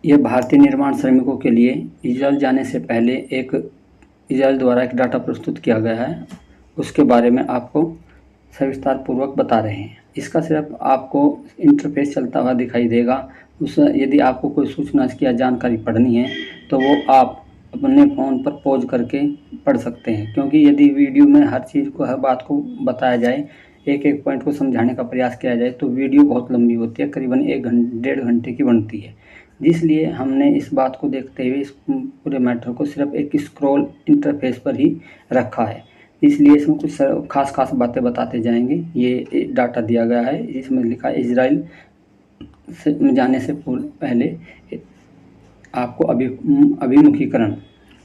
यह भारतीय निर्माण श्रमिकों के लिए इजरायल जाने से पहले एक इजरायल द्वारा एक डाटा प्रस्तुत किया गया है, उसके बारे में आपको सविस्तार पूर्वक बता रहे हैं। इसका सिर्फ आपको इंटरफेस चलता हुआ दिखाई देगा। यदि आपको कोई सूचना या जानकारी पढ़नी है तो वो आप अपने फ़ोन पर पॉज करके पढ़ सकते हैं, क्योंकि यदि वीडियो में हर चीज़ को, हर बात को बताया जाए, एक एक पॉइंट को समझाने का प्रयास किया जाए तो वीडियो बहुत लंबी होती है, करीबन 1-1.5 घंटे की बनती है। इसलिए हमने इस बात को देखते हुए इस पूरे मैटर को सिर्फ एक स्क्रॉल इंटरफेस पर ही रखा है। इसलिए इसमें कुछ खास बातें बताते जाएंगे। ये डाटा दिया गया है, इसमें लिखा है इजराइल से जाने से पहले आपको अभिमुखीकरण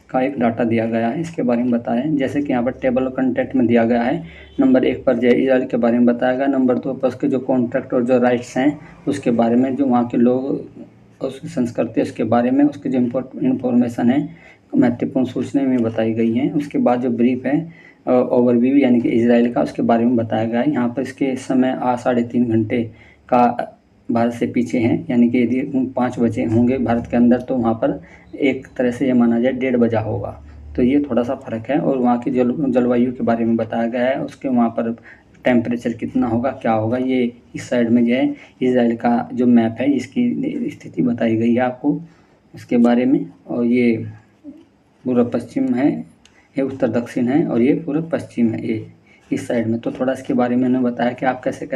का एक डाटा दिया गया है, इसके बारे में बताया है। जैसे कि यहाँ पर टेबल ऑफ कंटेंट में दिया गया है, नंबर 1 पर जो इजराइल के बारे में बताया गया, नंबर 2 पर उसके जो कॉन्ट्रैक्ट और जो राइट्स हैं उसके बारे में, जो वहाँ के लोग उसकी संस्कृति उसके बारे में, उसके जो इंफॉर्मेशन है, महत्वपूर्ण सूचनाएं में बताई गई हैं। उसके बाद जो ब्रीफ है ओवरव्यू यानी कि इजराइल का, उसके बारे में बताया गया है। यहाँ पर इसके समय 3.5 घंटे का भारत से पीछे हैं, यानी कि यदि 5 बजे होंगे भारत के अंदर तो वहाँ पर एक तरह से ये माना जाए 1:30 बजा होगा। तो ये थोड़ा सा फ़र्क है। और वहाँ की जलवायु के बारे में बताया गया है, उसके वहाँ पर टेम्परेचर कितना होगा, क्या होगा, ये इस साइड में जो है इजराइल का जो मैप है इसकी स्थिति बताई गई है आपको इसके बारे में। और ये पूर्व पश्चिम है, ये उत्तर दक्षिण है, और ये पूर्व पश्चिम है ये इस साइड में। तो थोड़ा इसके बारे में मैंने बताया कि आप कैसे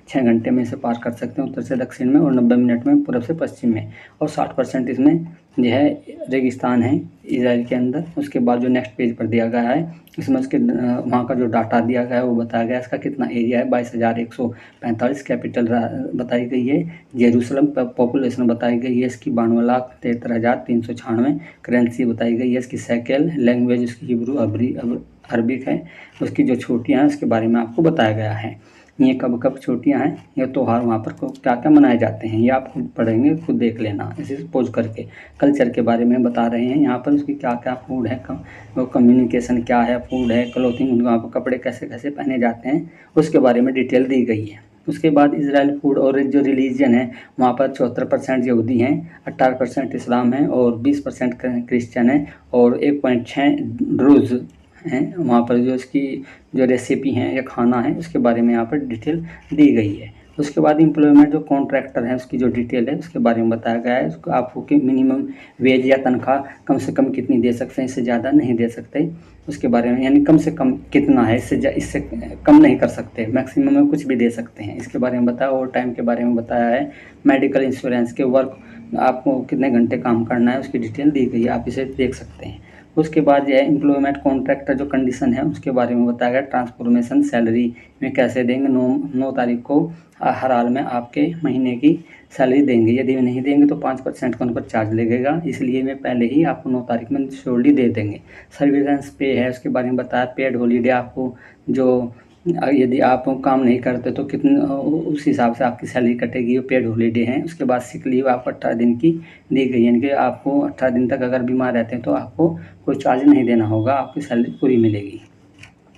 6 घंटे में इसे पार कर सकते हैं उत्तर से दक्षिण में, और 90 मिनट में पूर्व से पश्चिम में। और 60% इसमें जो है रेगिस्तान है इजराइल के अंदर। उसके बाद जो नेक्स्ट पेज पर दिया गया है इसमें उसके वहाँ का जो डाटा दिया गया है वो बताया गया है। इसका कितना एरिया है, 22,145। कैपिटल बताई गई है जेरूसलम। पॉपुलेशन बताई गई है इसकी 52,73,396। करेंसी बताई गई है इसकी शेकेल। लैंग्वेज उसकी हिब्रू अरबिक है। उसकी जो छुट्टियाँ हैं उसके बारे में आपको बताया गया है। ये कब कब छुट्टियाँ हैं, ये त्यौहार वहाँ पर क्या क्या मनाए जाते हैं, ये आप खुद पढ़ेंगे, खुद देख लेना इसे पोज करके। कल्चर के बारे में बता रहे हैं यहाँ पर, उसकी क्या क्या फूड है, कम्युनिकेशन क्या है, फूड है, क्लोथिंग, वहाँ पर कपड़े कैसे कैसे पहने जाते हैं उसके बारे में डिटेल दी गई है। उसके बाद इजराइल फूड और जो रिलीजन है वहाँ पर 74% यहूदी हैं, 18% इस्लाम है, और 20% क्रिश्चियन है, और 1.6 ड्रूज हैं। वहाँ पर जो इसकी जो रेसिपी हैं या खाना है उसके बारे में यहाँ पर डिटेल दी गई है। उसके बाद एम्प्लॉयमेंट जो कॉन्ट्रैक्टर है उसकी जो डिटेल है उसके बारे में बताया गया है। उसको आपको कि मिनिमम वेज या तनख्वाह कम से कम कितनी दे सकते हैं, इससे ज़्यादा नहीं दे सकते उसके बारे में, यानी कम से कम कितना है, इससे कम नहीं कर सकते, मैक्सिमम में कुछ भी दे सकते हैं इसके बारे में बताया। ओवर टाइम के बारे में बताया है। मेडिकल इंश्योरेंस के वर्क आपको कितने घंटे काम करना है उसकी डिटेल दी गई है, आप इसे देख सकते हैं। उसके बाद यह एम्प्लॉयमेंट कॉन्ट्रैक्ट जो कंडीशन है उसके बारे में बताया गया। ट्रांसफॉर्मेशन सैलरी में कैसे देंगे, 9 तारीख को हर हाल में आपके महीने की सैलरी देंगे, यदि नहीं देंगे तो 5% का उन पर चार्ज लगेगा, इसलिए मैं पहले ही आपको 9 तारीख में श्योरली दे देंगे। सर्विलेंस पे है उसके बारे में बताया। पेड हॉलीडे आपको जो यदि आप काम नहीं करते तो कितने उस हिसाब से आपकी सैलरी कटेगी, वो पेड हॉलीडे हैं। उसके बाद सिक लीव आपको 18 दिन की दी गई, यानी कि आपको 18 दिन तक अगर बीमार रहते हैं तो आपको कोई चार्ज नहीं देना होगा, आपकी सैलरी पूरी मिलेगी।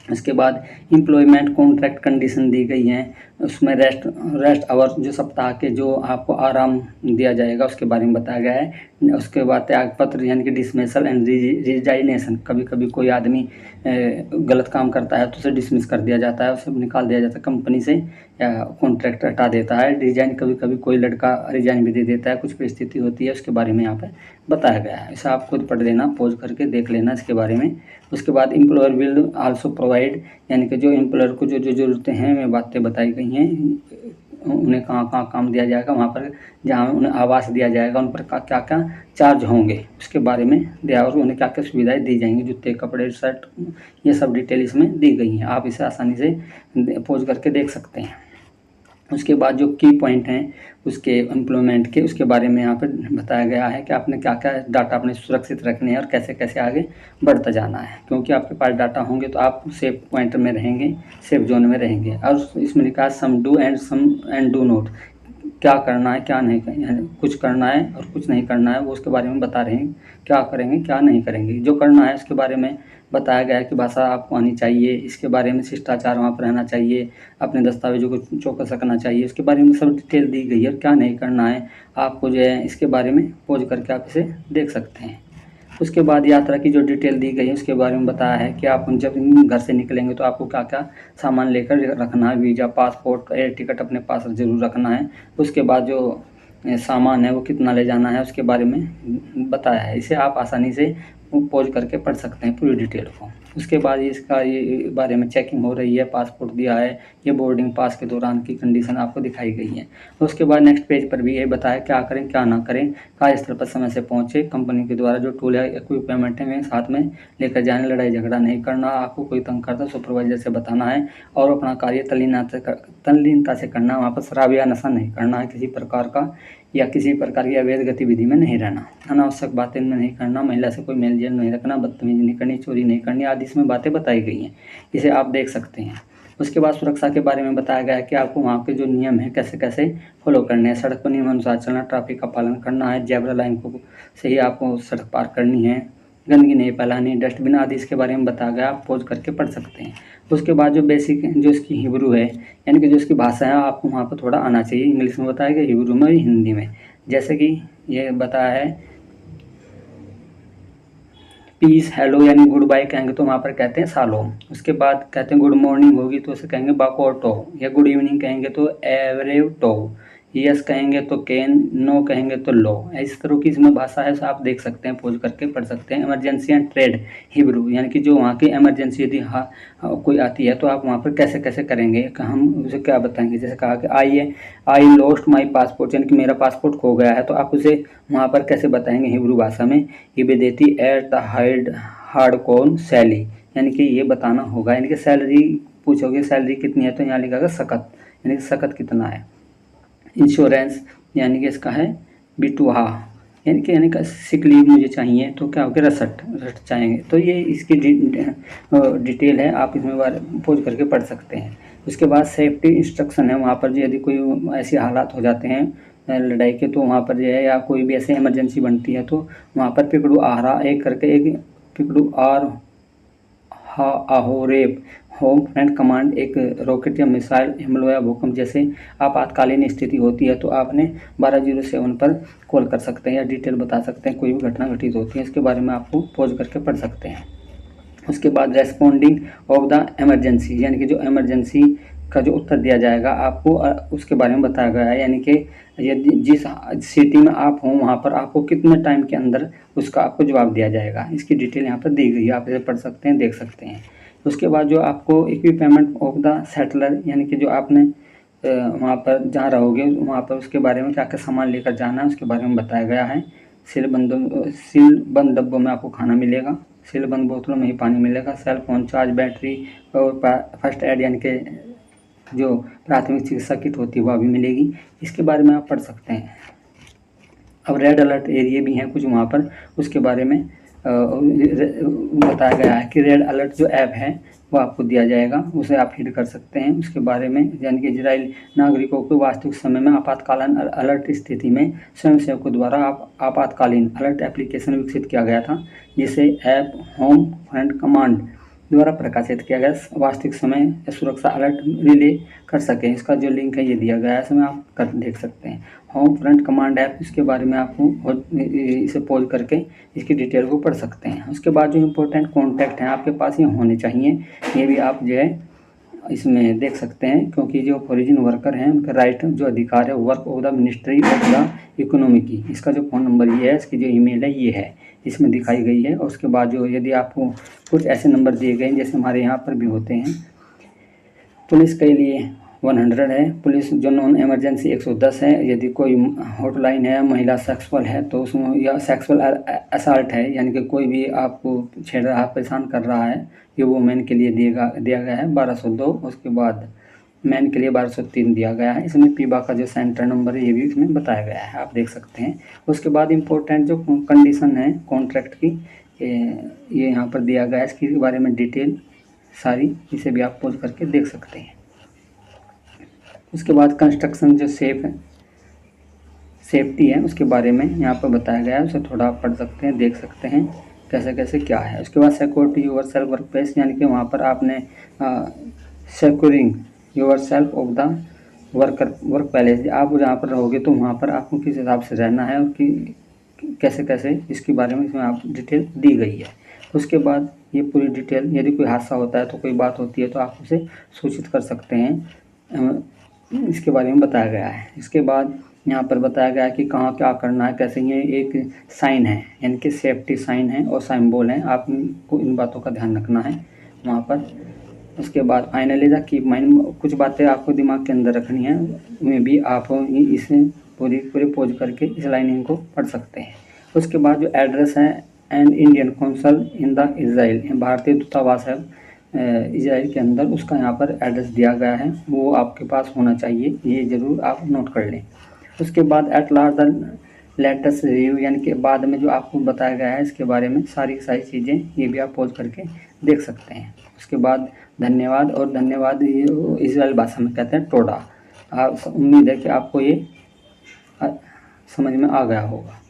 उसके बाद एम्प्लॉयमेंट कॉन्ट्रैक्ट कंडीशन दी गई हैं, उसमें रेस्ट आवर जो सप्ताह के जो आपको आराम दिया जाएगा उसके बारे में बताया गया है। उसके बाद त्यागपत्र यानी कि डिसमिसल एंड रिजाइनेशन, कभी कभी कोई आदमी गलत काम करता है तो उसे डिसमिस कर दिया जाता है, उसे निकाल दिया जाता है कंपनी से, या कॉन्ट्रैक्ट हटा देता है। रिजाइन, कभी कभी कोई लड़का रिजाइन भी दे देता है, कुछ परिस्थिति होती है, उसके बारे में यहाँ पर बताया गया है। इसे आप खुद पढ़ लेना, पॉज करके देख लेना इसके बारे में। उसके बाद एम्प्लॉयर विल आल्सो प्रोवाइड, यानी कि जो एम्प्लॉयर को जो जो ज़रूरतें हैं वे बातें बताई गई हैं, उन्हें कहाँ कहाँ काम दिया जाएगा, वहाँ पर जहाँ उन्हें आवास दिया जाएगा उन पर क्या क्या चार्ज होंगे उसके बारे में दिया, और उन्हें क्या क्या सुविधाएं दी जाएंगी, जूते, कपड़े, शर्ट, ये सब डिटेल इसमें दी गई हैं। आप इसे आसानी से पोज करके देख सकते हैं। उसके बाद जो की पॉइंट हैं उसके एम्प्लॉयमेंट के, उसके बारे में यहाँ पर बताया गया है कि आपने क्या क्या डाटा अपने सुरक्षित रखने हैं और कैसे कैसे आगे बढ़ता जाना है, क्योंकि आपके पास डाटा होंगे तो आप सेफ पॉइंट में रहेंगे, सेफ जोन में रहेंगे। और इसमें लिखा है some do and do not, क्या करना है क्या नहीं करना है, कुछ करना है और कुछ नहीं करना है, वो उसके बारे में बता रहे हैं, क्या करेंगे क्या नहीं करेंगे। जो करना है उसके बारे में बताया गया है कि भाषा आपको आनी चाहिए, इसके बारे में शिष्टाचार वहाँ पर रहना चाहिए, अपने दस्तावेजों को चौकस रखना चाहिए, उसके बारे में सब डिटेल दी गई है। और क्या नहीं करना है आपको जो है इसके बारे में पॉज करके आप इसे देख सकते हैं। उसके बाद यात्रा की जो डिटेल दी गई है उसके बारे में बताया है कि आप जब घर से निकलेंगे तो आपको क्या क्या सामान लेकर रखना है। वीज़ा, पासपोर्ट, एयर टिकट अपने पास ज़रूर रखना है। उसके बाद जो सामान है वो कितना ले जाना है उसके बारे में बताया है। इसे आप आसानी से पॉज करके पढ़ सकते हैं पूरी डिटेल को। उसके बाद इसका ये बारे में चेकिंग हो रही है, पासपोर्ट दिया है, ये बोर्डिंग पास के दौरान की कंडीशन आपको दिखाई गई है। उसके बाद नेक्स्ट पेज पर भी ये बताया क्या करें क्या ना करें, कार्यस्थल पर समय से पहुँचे, कंपनी के द्वारा जो टूल है इक्विपमेंट है वे साथ में लेकर जाने, लड़ाई झगड़ा नहीं करना, आपको कोई तंग करता सुपरवाइजर से बताना है और अपना कार्य तल्लीनता से करना, वहाँ पर शराब या नशा नहीं करना है किसी प्रकार का, या किसी प्रकार की अवैध गतिविधि में नहीं रहना, अनावश्यक बातें में नहीं करना, महिला से कोई मेल जोल नहीं रखना, बदतमीजी नहीं करनी, चोरी नहीं करनी आदि इसमें बातें बताई गई हैं। इसे आप देख सकते हैं। उसके बाद सुरक्षा के बारे में बताया गया है कि आपको वहाँ के जो नियम हैं कैसे कैसे फॉलो करने हैं। सड़क पर नियमानुसार चलना, ट्रैफिक का पालन करना है, जेब्रा लाइन को से ही आपको सड़क पार करनी है, गंदगी नहीं फैलानी, डस्टबिन आदि इसके बारे में बताया गया, आप पॉज करके पढ़ सकते हैं। उसके बाद जो बेसिक जो इसकी हिब्रू है यानी कि जो इसकी भाषा है आपको वहाँ पर थोड़ा आना चाहिए। इंग्लिश में बताया गया, हिब्रू में, हिंदी में। जैसे कि ये बताया है पीस, हेलो यानी गुड बाय कहेंगे तो वहाँ पर कहते हैं सालोम। उसके बाद कहते हैं गुड मॉर्निंग होगी तो उसे कहेंगे बाकोटो, या गुड इवनिंग कहेंगे तो एवरेटो, यस कहेंगे तो केन, नो कहेंगे तो लो। इस तरह की इसमें भाषा है, तो आप देख सकते हैं, पॉज करके पढ़ सकते हैं। इमरजेंसी एंड ट्रेड हिब्रू यानी कि जो वहाँ की इमरजेंसी यदि कोई आती है तो आप वहाँ पर कैसे कैसे करेंगे, हम उसे क्या बताएंगे। जैसे कहा कि आई लॉस्ट माई पासपोर्ट यानी कि मेरा पासपोर्ट खो गया है, तो आप उसे वहाँ पर कैसे बताएंगे हिब्रू भाषा में, ये बेदेती एट द हार्ड कॉन सैली, यानी कि ये बताना होगा। यानी कि सैलरी पूछोगे सैलरी कितनी है तो यहाँ लिखा सकत, यानी कि सकत कितना है। इंश्योरेंस यानी कि इसका है बिटुहा, यानी कि सिक लीव मुझे चाहिए तो क्या होगा रसट चाहेंगे। तो ये इसकी डिटेल है, आप इसमें बार पोज करके पढ़ सकते हैं। उसके बाद सेफ्टी इंस्ट्रक्शन है, वहाँ पर जो यदि कोई ऐसे हालात हो जाते हैं लड़ाई के तो वहाँ पर जो है, या कोई भी ऐसे इमरजेंसी बनती है तो वहाँ पर पिकड़ू आहरा एक करके एक पिकड़ू आर आहोरेप होम फ्रंट कमांड, एक रॉकेट या मिसाइल हमलों या भूकंप जैसे आपातकालीन स्थिति होती है तो आपने 1207 पर कॉल कर सकते हैं या डिटेल बता सकते हैं। कोई भी घटना घटित होती है इसके बारे में आपको पॉज करके पढ़ सकते हैं। उसके बाद रेस्पॉन्डिंग ऑफ द इमरजेंसी यानी कि जो इमरजेंसी का जो उत्तर दिया जाएगा आपको उसके बारे में बताया गया है। यानी कि यदि जिस सिटी में आप हों वहाँ पर आपको कितने टाइम के अंदर उसका आपको जवाब दिया जाएगा, इसकी डिटेल यहाँ पर दी गई है, आप इसे पढ़ सकते हैं, देख सकते हैं। उसके बाद जो आपको इक्विपमेंट ऑफ द सेटलर यानी कि जो आपने वहाँ पर जहाँ रहोगे वहाँ पर उसके बारे में क्या क्या सामान लेकर जाना है उसके बारे में बताया गया है। सीलबंद डब्बों में आपको खाना मिलेगा, सीलबंद बोतलों में ही पानी मिलेगा, सेल फोन चार्ज, बैटरी और फर्स्ट एड यानी कि जो प्राथमिक चिकित्सा किट होती है वह भी मिलेगी। इसके बारे में आप पढ़ सकते हैं। अब रेड अलर्ट एरिया भी हैं कुछ वहाँ पर, उसके बारे में बताया गया है कि रेड अलर्ट जो ऐप है वो आपको दिया जाएगा, उसे आप रीड कर सकते हैं। उसके बारे में यानी कि इजराइल नागरिकों को वास्तविक समय में आपातकालीन अलर्ट स्थिति में स्वयंसेवकों द्वारा आपातकालीन अलर्ट एप्लीकेशन विकसित किया गया था, जिसे ऐप होम फ्रंट कमांड द्वारा प्रकाशित किया गया, वास्तविक समय सुरक्षा अलर्ट रिले कर सकें। इसका जो लिंक है ये दिया गया है, इसमें आप कर देख सकते हैं। होम फ्रंट कमांड ऐप, इसके बारे में आपको इसे पॉज करके इसकी डिटेल को पढ़ सकते हैं। उसके बाद जो इम्पोर्टेंट कॉन्टैक्ट हैं आपके पास ये होने चाहिए, ये भी आप जो है इसमें देख सकते हैं, क्योंकि जो फॉरेन वर्कर हैं उनका राइट जो अधिकार है work of the ministry of the economy की, इसका जो फ़ोन नंबर ये है, इसकी जो ईमेल है ये है, इसमें दिखाई गई है। और उसके बाद जो यदि आपको कुछ ऐसे नंबर दिए गए जैसे हमारे यहाँ पर भी होते हैं, पुलिस के लिए 100 है, पुलिस जो नॉन इमरजेंसी 110 है, यदि कोई हॉटलाइन है, महिला सेक्सुअल है तो उसमें, या सेक्सुअल असल्ट है यानी कि कोई भी आपको छेड़ रहा परेशान कर रहा है, ये वो मैन के लिए दिया गया है 1202। उसके बाद मैन के लिए 1203 दिया गया है। इसमें पीबा का जो सेंटर नंबर है ये भी इसमें बताया गया है, आप देख सकते हैं। उसके बाद इम्पोर्टेंट जो कंडीशन है कॉन्ट्रैक्ट की ये यहाँ पर दिया गया है, इसके बारे में डिटेल सारी, इसे भी आप पॉज करके देख सकते हैं। उसके बाद कंस्ट्रक्शन जो सेफ है सेफ्टी है उसके बारे में यहाँ पर बताया गया है, उसे थोड़ा आप पढ़ सकते हैं, देख सकते हैं कैसे कैसे क्या है। उसके बाद security your self work place, यानी कि वहाँ पर आपने securing your self of the work palace, आप जहाँ पर रहोगे तो वहाँ पर आपको किस हिसाब से रहना है और कैसे कैसे इसके बारे में इसमें आप डिटेल दी गई है। उसके बाद ये पूरी डिटेल, यदि कोई हादसा होता है तो कोई बात होती है तो आप उसे सूचित कर सकते हैं, इसके बारे में बताया गया है। इसके बाद यहाँ पर बताया गया है कि कहाँ क्या करना है, कैसे। ये एक साइन है, यानी कि सेफ्टी साइन है और सिंबल है, आपको इन बातों का ध्यान रखना है वहाँ पर। उसके बाद फाइनली द कीप माइंड, कुछ बातें आपको दिमाग के अंदर रखनी है, में भी आप इसे पूरी पोज करके इस लाइनिंग को पढ़ सकते हैं। उसके बाद जो एड्रेस है and Indian consul in the Israel, भारतीय दूतावास है इज़राइल के अंदर, उसका यहाँ पर एड्रेस दिया गया है, वो आपके पास होना चाहिए, ये ज़रूर आप नोट कर लें। उसके बाद at last the latest review, यानी कि बाद में जो आपको बताया गया है इसके बारे में सारी चीज़ें, ये भी आप पोज करके देख सकते हैं। उसके बाद धन्यवाद, और धन्यवाद ये इज़राइल भाषा में कहते हैं टोडा। उम्मीद है कि आपको ये समझ में आ गया होगा।